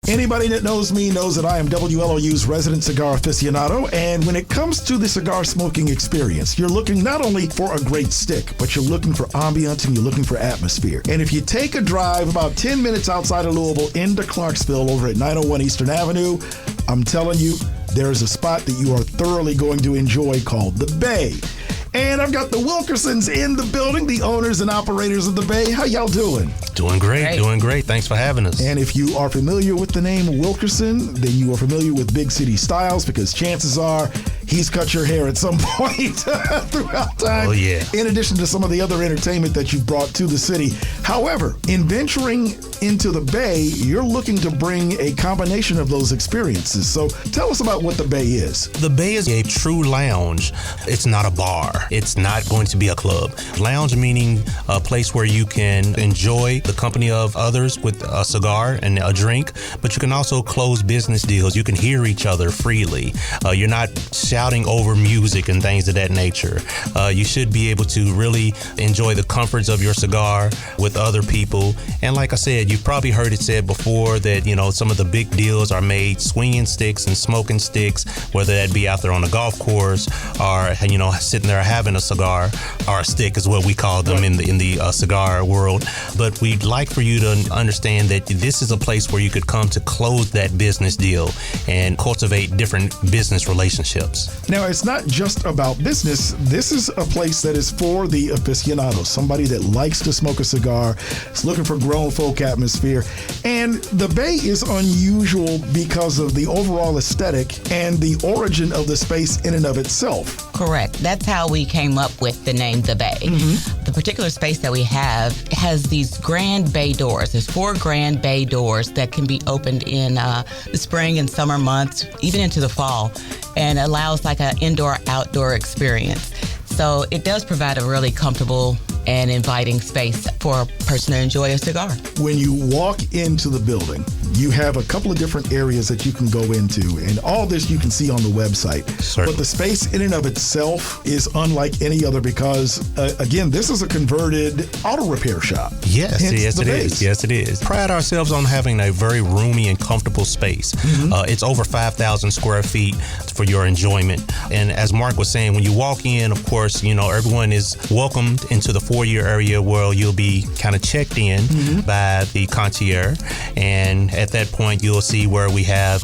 Anybody that knows me knows that I am WLOU's resident cigar aficionado, and when it comes to the cigar smoking experience, you're looking not only for a great stick, but you're looking for ambiance and you're looking for atmosphere. And if you take a drive about 10 minutes outside of Louisville into Clarksville over at 901 Eastern Avenue, I'm telling you, there's a spot that you are thoroughly going to enjoy called The Bay. And I've got the Wilkersons in the building, the owners and operators of The Bay. How y'all doing? Doing great. Thanks for having us. And if you are familiar with the name Wilkerson, then you are familiar with Big City Styles, because chances are he's cut your hair at some point throughout time. Oh, yeah. In addition to some of the other entertainment that you've brought to the city. However, in venturing into the Bay, you're looking to bring a combination of those experiences. So tell us about what the Bay is. The Bay is a true lounge. It's not a bar. It's not going to be a club. Lounge meaning a place where you can enjoy the company of others with a cigar and a drink, but you can also close business deals. You can hear each other freely. You're not shouting over music and things of that nature. You should be able to really enjoy the comforts of your cigar with other people. And like I said, you've probably heard it said before that, some of the big deals are made swinging sticks and smoking sticks, whether that be out there on a golf course or, sitting there having a cigar, or a stick is what we call them in the cigar world. But we'd like for you to understand that this is a place where you could come to close that business deal and cultivate different business relationships. Now, it's not just about business. This is a place that is for the aficionado, somebody that likes to smoke a cigar, is looking for grown folk atmosphere. And the Bay is unusual because of the overall aesthetic and the origin of the space in and of itself. Correct. That's how we came up with the name The Bay. Mm-hmm. The particular space that we have has these grand bay doors. There's 4 grand bay doors that can be opened in the spring and summer months, even into the fall, and allows like an indoor-outdoor experience. So it does provide a really comfortable and inviting space for a person to enjoy a cigar. When you walk into the building, you have a couple of different areas that you can go into, and all this you can see on the website. Certainly. But the space in and of itself is unlike any other because, again, this is a converted auto repair shop. Yes, it is. Yes, it is. Pride ourselves on having a very roomy and comfortable space. Mm-hmm. It's over 5,000 square feet for your enjoyment. And as Mark was saying, when you walk in, of course, everyone is welcomed into the foyer area where you'll be kind of checked in by the concierge. And at that point, you'll see where we have,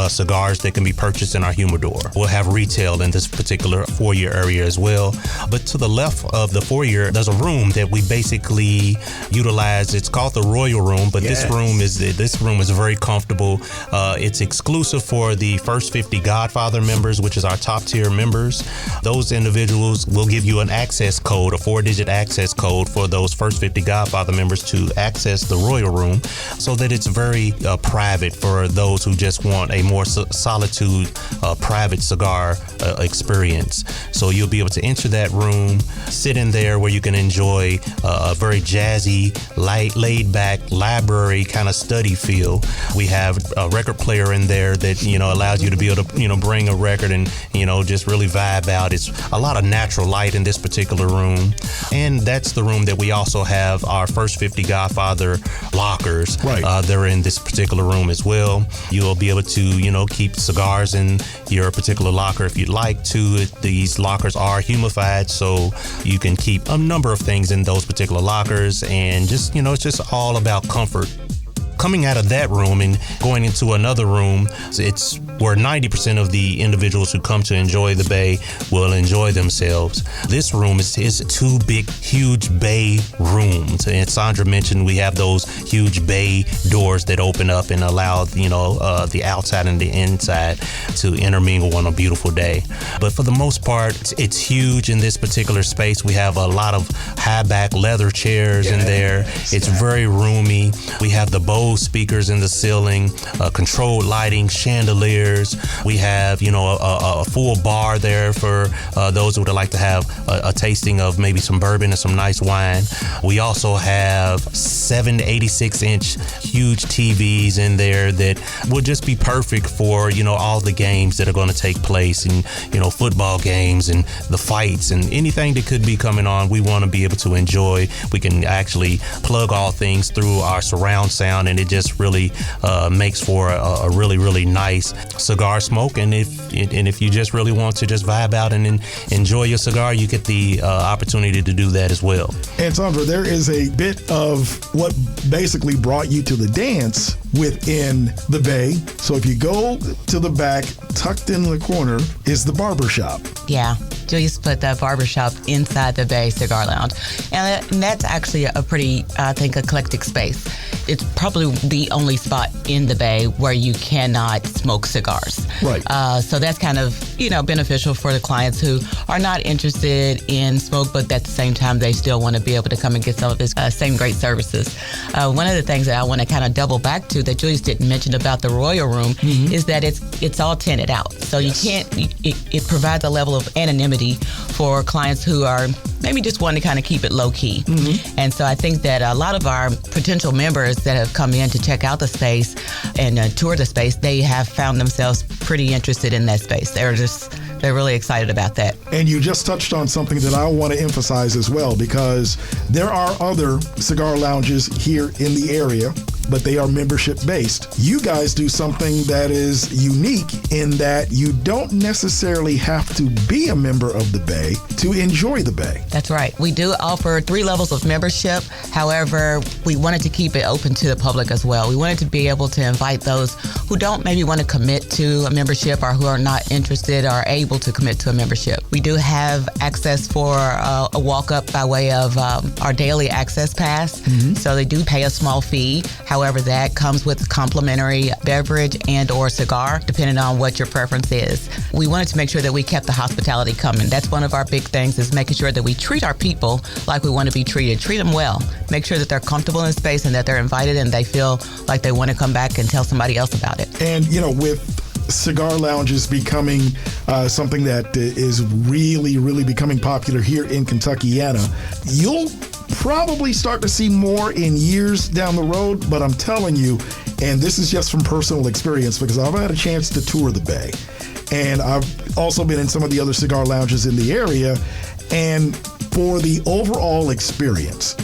cigars that can be purchased in our humidor. We'll have retail in this particular foyer area as well. But to the left of the foyer, there's a room that we basically utilize. It's called the Royal Room, but Yes. this room is very comfortable. It's exclusive for the first 50 Godfather members, which is our top tier members. Those individuals will give you an access code, a 4-digit access code for those first 50 Godfather members to access the Royal Room, so that it's very private for those who just want a more solitude, private cigar experience. So you'll be able to enter that room, sit in there where you can enjoy a very jazzy, light, laid back library kind of study feel. We have a record player in there that, allows you to be able to, bring a record and, just really vibe out. It's a lot of natural light in this particular room. And that's the room that we also have our first 50 Godfather lockers. Right. They're in this particular room as well. You'll be able to, keep cigars in your particular locker if you'd like to. These lockers are humidified, so you can keep a number of things in those particular lockers, and just, it's just all about comfort. Coming out of that room and going into another room, it's where 90% of the individuals who come to enjoy the Bay will enjoy themselves. This room is 2 big, huge bay rooms. And Sandra mentioned we have those huge bay doors that open up and allow, the outside and the inside to intermingle on a beautiful day. But for the most part, it's huge in this particular space. We have a lot of high back leather chairs in there. It's very roomy. We have the Bose speakers in the ceiling, controlled lighting, chandeliers. We have, a full bar there for those who would like to have a tasting of maybe some bourbon and some nice wine. We also have 7 86-inch huge TVs in there that will just be perfect for, all the games that are going to take place, and, football games and the fights and anything that could be coming on. We want to be able to enjoy. We can actually plug all things through our surround sound and and it just really makes for a really, really nice cigar smoke. And if you just really want to just vibe out and enjoy your cigar, you get the opportunity to do that as well. And Sandra, there is a bit of what basically brought you to the dance within the Bay. So if you go to the back, tucked in the corner is the barber shop. Yeah, Julius put the barbershop inside the Bay Cigar Lounge. And that's actually a pretty, I think, eclectic space. It's probably the only spot in the Bay where you cannot smoke cigars. Right. So that's kind of, beneficial for the clients who are not interested in smoke, but at the same time, they still want to be able to come and get some of his same great services. One of the things that I want to kind of double back to that Julius didn't mention about the Royal Room is that it's all tinted out. So you can't, it provides a level of anonymity for clients who are maybe just want to kind of keep it low key. And so I think that a lot of our potential members that have come in to check out the space and tour the space, they have found themselves pretty interested in that space. They're really excited about that. And you just touched on something that I want to emphasize as well, because there are other cigar lounges here in the area, but they are membership based. You guys do something that is unique in that you don't necessarily have to be a member of the Bay to enjoy the Bay. That's right. We do offer 3 levels of membership. However, we wanted to keep it open to the public as well. We wanted to be able to invite those who don't maybe want to commit to a membership or who are not interested or able to commit to a membership. We do have access for a walk-up by way of our daily access pass. So they do pay a small fee. However, that comes with complimentary beverage and or cigar, depending on what your preference is. We wanted to make sure that we kept the hospitality coming. That's one of our big things, is making sure that we treat our people like we want to be treated. Treat them well. Make sure that they're comfortable in space and that they're invited and they feel like they want to come back and tell somebody else about it. And, with cigar lounges becoming something that is really, really becoming popular here in Kentuckiana, you'll probably start to see more in years down the road, but I'm telling you, and this is just from personal experience because I've had a chance to tour the Bay, and I've also been in some of the other cigar lounges in the area, and for the overall experience,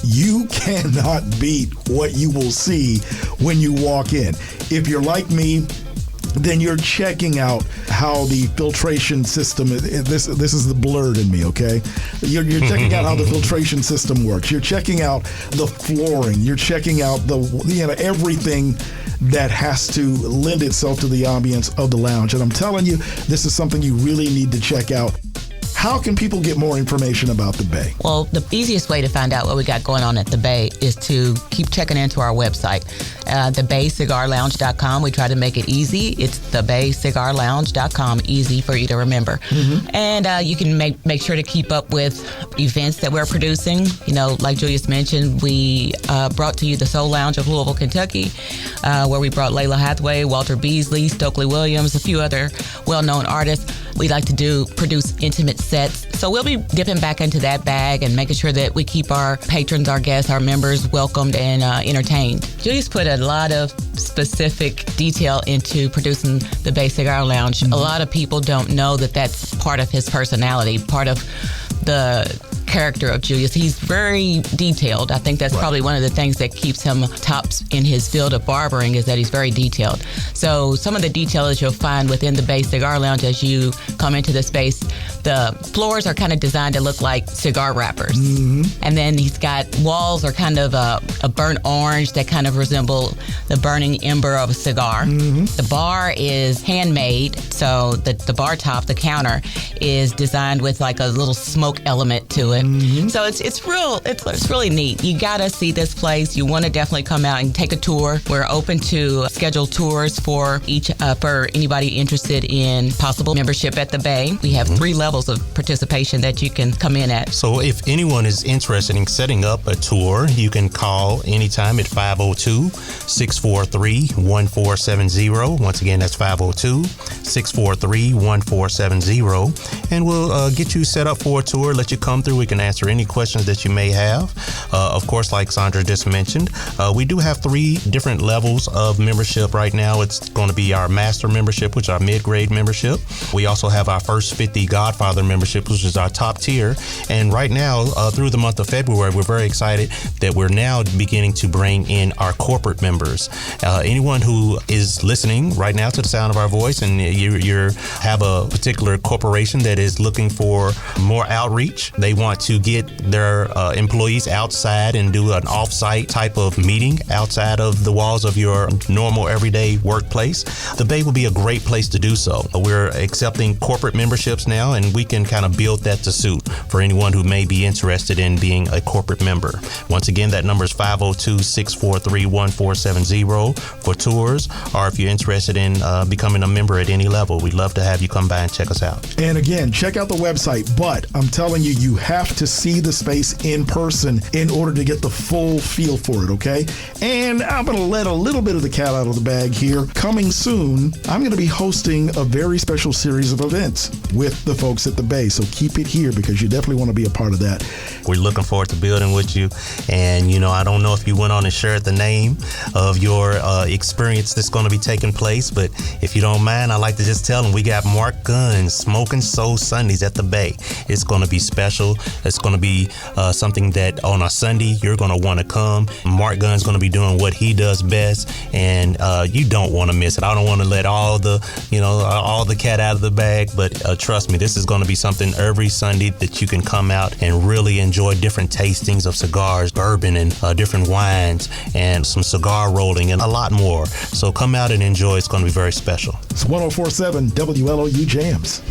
you cannot beat what you will see when you walk in. If you're like me, then you're checking out how the filtration system, this is the blurred in me, okay? You're checking out how the filtration system works. You're checking out the flooring. You're checking out everything that has to lend itself to the ambience of the lounge. And I'm telling you, this is something you really need to check out. How can people get more information about the Bay? Well, the easiest way to find out what we got going on at the Bay is to keep checking into our website, thebaycigarlounge.com. We try to make it easy. It's thebaycigarlounge.com, easy for you to remember. And you can make sure to keep up with events that we're producing. Like Julius mentioned, we brought to you the Soul Lounge of Louisville, Kentucky, where we brought Layla Hathaway, Walter Beasley, Stokely Williams, a few other well-known artists. We like to produce intimate sets. So we'll be dipping back into that bag and making sure that we keep our patrons, our guests, our members welcomed and entertained. Julius put a lot of specific detail into producing the Bay Cigar Lounge. A lot of people don't know that that's part of his personality, part of the character of Julius. He's very detailed. I think that's probably one of the things that keeps him tops in his field of barbering, is that he's very detailed. So some of the detail that you'll find within the Bay Cigar Lounge as you come into the space, the floors are kind of designed to look like cigar wrappers. And then he's got walls are kind of a burnt orange that kind of resemble the burning ember of a cigar. The bar is handmade, so the bar top, the counter, is designed with like a little smoke element to it. So it's really neat. You gotta see this place. You want to definitely come out and take a tour. We're open to schedule tours for anybody interested in possible membership at the Bay. We have 3 levels of participation that you can come in at. So if anyone is interested in setting up a tour, you can call anytime at 502-643-1470. Once again, that's 502-643-1470. And we'll get you set up for a tour, let you come through. We can answer any questions that you may have. Of course, like Sandra just mentioned, we do have 3 different levels of membership right now. It's going to be our master membership, which is our mid-grade membership. We also have our first 50 Godfather grandfather membership, which is our top tier. And right now, through the month of February, we're very excited that we're now beginning to bring in our corporate members. Anyone who is listening right now to the sound of our voice, and you have a particular corporation that is looking for more outreach, they want to get their employees outside and do an off-site type of meeting outside of the walls of your normal everyday workplace, the Bay will be a great place to do so. We're accepting corporate memberships now, and we can kind of build that to suit for anyone who may be interested in being a corporate member. Once again, that number is 502-643-1470 for tours, or if you're interested in becoming a member at any level, we'd love to have you come by and check us out. And again, check out the website, but I'm telling you, you have to see the space in person in order to get the full feel for it, okay? And I'm going to let a little bit of the cat out of the bag here. Coming soon, I'm going to be hosting a very special series of events with the folks at the Bay, so keep it here because you definitely want to be a part of that. We're looking forward to building with you. And, I don't know if you went on and shared the name of your experience that's going to be taking place, but if you don't mind, I'd like to just tell them we got Mark Gunn Smoking Soul Sundays at the Bay. It's going to be special. It's going to be something that on a Sunday, you're going to want to come. Mark Gunn's going to be doing what he does best, and you don't want to miss it. I don't want to let all the cat out of the bag, but trust me, this is going to be something every Sunday that you can come out and really enjoy different tastings of cigars, bourbon, and different wines, and some cigar rolling, and a lot more. So come out and enjoy. It's going to be very special. It's 104.7 WLOU Jams.